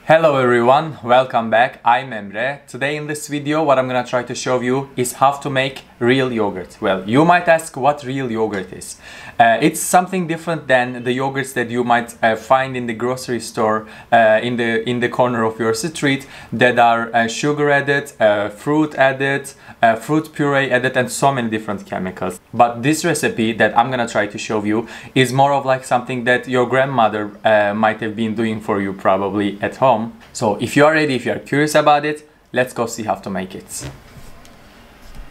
Hello everyone, welcome back. I'm Emre. Today in this video what I'm gonna try to show you is how to make real yogurt. Well, you might ask what real yogurt is. It's something different than the yogurts that you might find in the grocery store in the corner of your street that are sugar added, fruit added, fruit puree added and so many different chemicals. But this recipe that I'm gonna try to show you is more of like something that your grandmother might have been doing for you probably at home. So if you are ready, if you are curious about it, let's go see how to make it.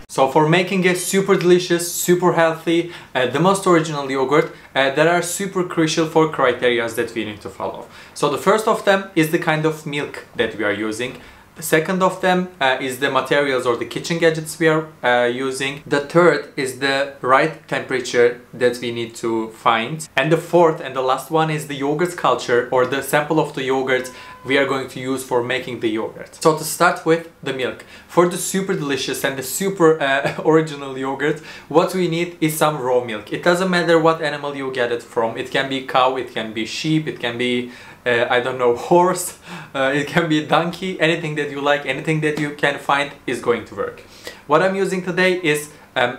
So for making a super delicious, super healthy, the most original yogurt, there are super crucial 4 criteria that we need to follow. So the first of them is the kind of milk that we are using. The second of them is the materials or the kitchen gadgets we are using. The third is the right temperature that we need to find. And the fourth and the last one is the yogurt culture or the sample of the yogurt we are going to use for making the yogurt. So to start with the milk. For the super delicious and the super original yogurt, what we need is some raw milk. It doesn't matter what animal you get it from. It can be cow, it can be sheep, it can be I don't know, horse, it can be donkey, anything that you like, anything that you can find is going to work. What I'm using today is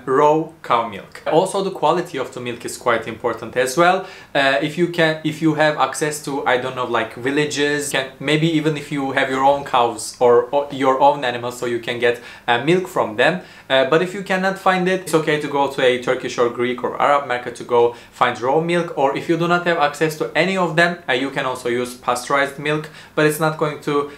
raw cow milk. Also the quality of the milk is quite important as well. If you have access to, I don't know, like villages, maybe even if you have your own cows or your own animals, so you can get milk from them. But if you cannot find it, it's okay to go to a Turkish or Greek or Arab market to go find raw milk, or if you do not have access to any of them, you can also use pasteurized milk, but it's not going to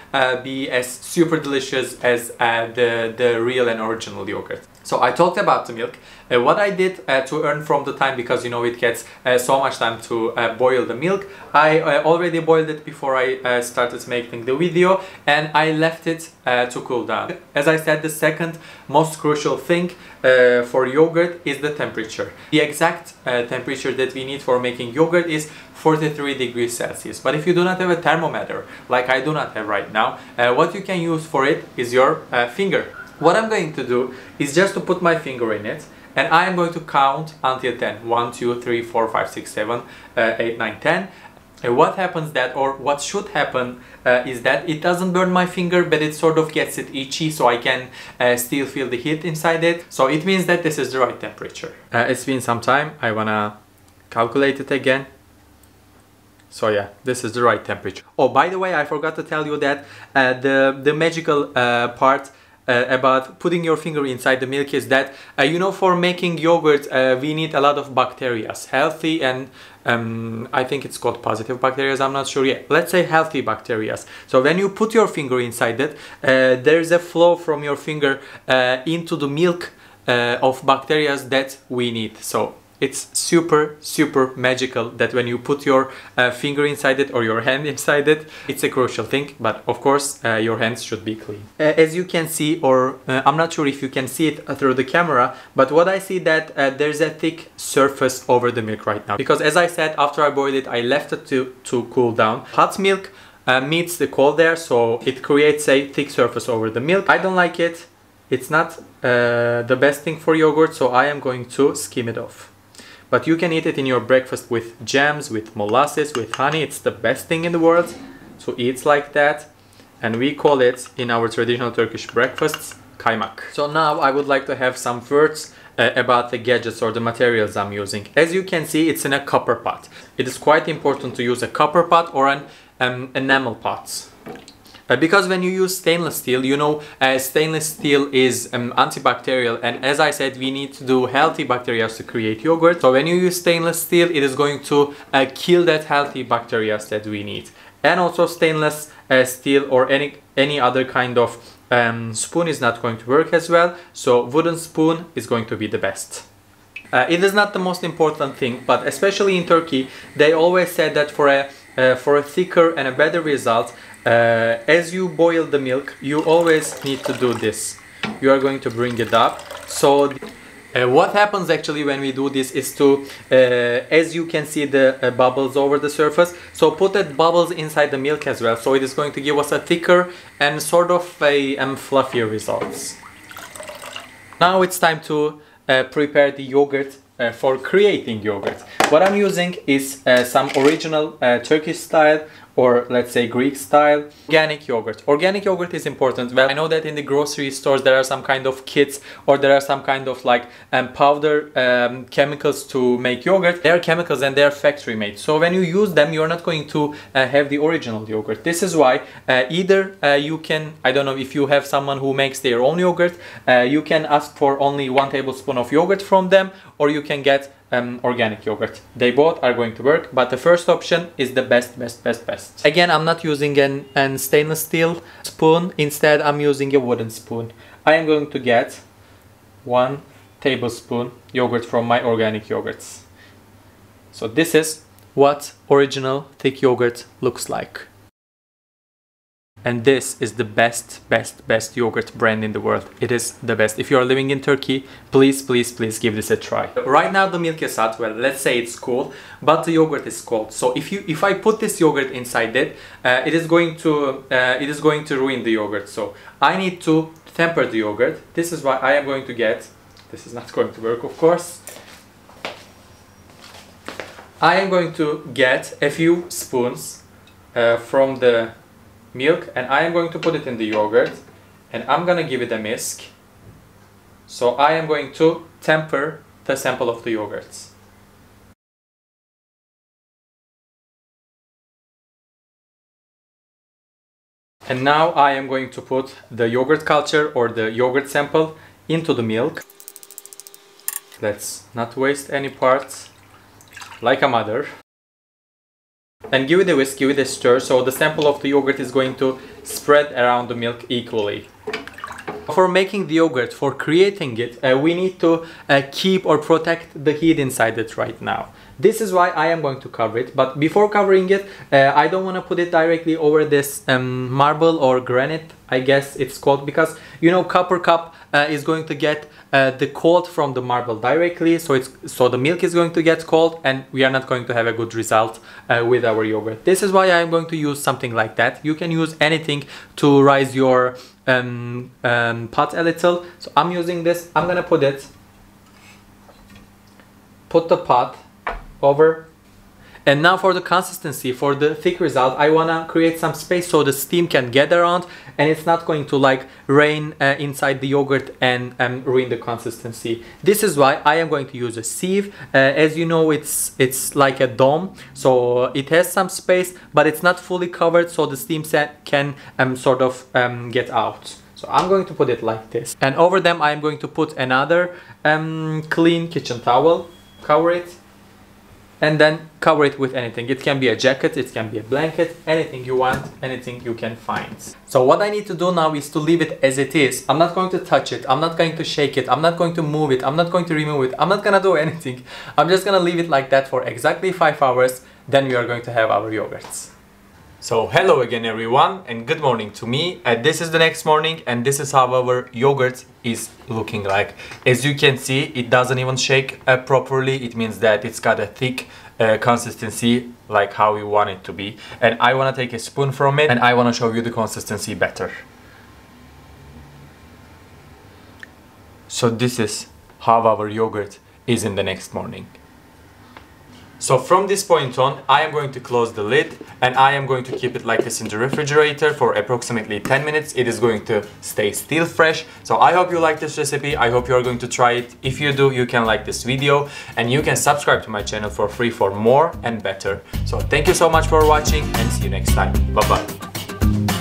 be as super delicious as the real and original yogurt. So I talked about the milk. What I did to earn from the time, because you know it gets so much time to boil the milk, I already boiled it before I started making the video, and I left it to cool down. As I said, the second most crucial thing for yogurt is the temperature. The exact temperature that we need for making yogurt is 43 degrees Celsius. But if you do not have a thermometer, like I do not have right now, what you can use for it is your finger. What I'm going to do is just to put my finger in it, and I am going to count until 10. 1, 2, 3, 4, 5, 6, 7, 8, 9, 10. And what happens that, or what should happen, is that it doesn't burn my finger, but it sort of gets it itchy, so I can still feel the heat inside it. So it means that this is the right temperature. It's been some time. I wanna calculate it again. So yeah, this is the right temperature. Oh, by the way, I forgot to tell you that the magical part about putting your finger inside the milk is that you know, for making yogurt we need a lot of bacteria, healthy and I think it's called positive bacteria, I'm not sure yet. Let's say healthy bacteria. So when you put your finger inside it, there's a flow from your finger into the milk of bacteria that we need. So it's super magical that when you put your finger inside it or your hand inside it, it's a crucial thing, but of course your hands should be clean. As you can see, or I'm not sure if you can see it through the camera, but what I see that there's a thick surface over the milk right now. Because as I said, after I boiled it, I left it to cool down. Hot milk meets the cold air, so it creates a thick surface over the milk. I don't like it. It's not the best thing for yogurt, so I am going to skim it off. But you can eat it in your breakfast with jams, with molasses, with honey. It's the best thing in the world to eat like that. And we call it, in our traditional Turkish breakfasts, kaymak. So now I would like to have some words about the gadgets or the materials I'm using. As you can see, it's in a copper pot. It is quite important to use a copper pot or an enamel pot. Because when you use stainless steel, you know, stainless steel is antibacterial, and as I said, we need to do healthy bacteria to create yogurt. So when you use stainless steel, it is going to kill that healthy bacteria that we need. And also stainless steel or any other kind of spoon is not going to work as well. So wooden spoon is going to be the best. It is not the most important thing, but especially in Turkey, they always said that for a thicker and a better result, as you boil the milk, you always need to do this. You are going to bring it up. So what happens actually when we do this is to, as you can see the bubbles over the surface, so put that bubbles inside the milk as well. So it is going to give us a thicker and sort of a fluffier results. Now it's time to prepare the yogurt for creating yogurt. What I'm using is some original Turkish style or let's say Greek style. Organic yogurt. Organic yogurt is important. Well, I know that in the grocery stores there are some kind of kits, or there are some kind of like powder chemicals to make yogurt. They are chemicals and they are factory made. So when you use them, you're not going to have the original yogurt. This is why either you can, I don't know, if you have someone who makes their own yogurt, you can ask for only 1 tablespoon of yogurt from them, or you can get organic yogurt. They both are going to work, but the first option is the best. Again, I'm not using an stainless steel spoon. Instead, I'm using a wooden spoon. I am going to get 1 tablespoon yogurt from my organic yogurts. So this is what original thick yogurt looks like. And this is the best yogurt brand in the world. It is the best. If you are living in Turkey, please give this a try. Right now the milk is hot. Well, let's say it's cool, but the yogurt is cold. So if I put this yogurt inside it, it is going to ruin the yogurt. So I need to temper the yogurt. This is why I am going to get. This is not going to work, of course. I am going to get a few spoons from the milk, and I am going to put it in the yogurt, and I'm gonna give it a whisk. So I am going to temper the sample of the yogurts. And now I am going to put the yogurt culture or the yogurt sample into the milk. Let's not waste any parts, like a mother. And give it a whisk, give it a stir, so the sample of the yogurt is going to spread around the milk equally. For making the yogurt, for creating it, we need to keep or protect the heat inside it right now. This is why I am going to cover it, but before covering it, I don't want to put it directly over this marble or granite, I guess it's called, because you know copper cup is going to get the cold from the marble directly, so the milk is going to get cold, and we are not going to have a good result with our yogurt. This is why I am going to use something like that. You can use anything to rise your pot a little. So I'm using this. I'm gonna put the pot over. And now for the consistency, for the thick result, I wanna create some space so the steam can get around and it's not going to like rain inside the yogurt and ruin the consistency. This is why I am going to use a sieve. As you know, it's like a dome, so it has some space, but it's not fully covered, so the steam can sort of get out. So I'm going to put it like this. And over them, I'm going to put another clean kitchen towel, cover it, and then cover it with anything. It can be a jacket, it can be a blanket, anything you want, anything you can find. So what I need to do now is to leave it as it is. I'm not going to touch it, I'm not going to shake it, I'm not going to move it, I'm not going to remove it, I'm not gonna do anything. I'm just gonna leave it like that for exactly 5 hours, then we are going to have our yogurts. So hello again everyone, and good morning to me. This is the next morning, and this is how our yogurt is looking like. As you can see, it doesn't even shake properly. It means that it's got a thick consistency, like how we want it to be. And I want to take a spoon from it, and I want to show you the consistency better. So this is how our yogurt is in the next morning. So from this point on, I am going to close the lid, and I am going to keep it like this in the refrigerator for approximately 10 minutes. It is going to stay still fresh. So I hope you like this recipe. I hope you are going to try it. If you do, you can like this video, and you can subscribe to my channel for free for more and better. So thank you so much for watching, and see you next time. Bye bye.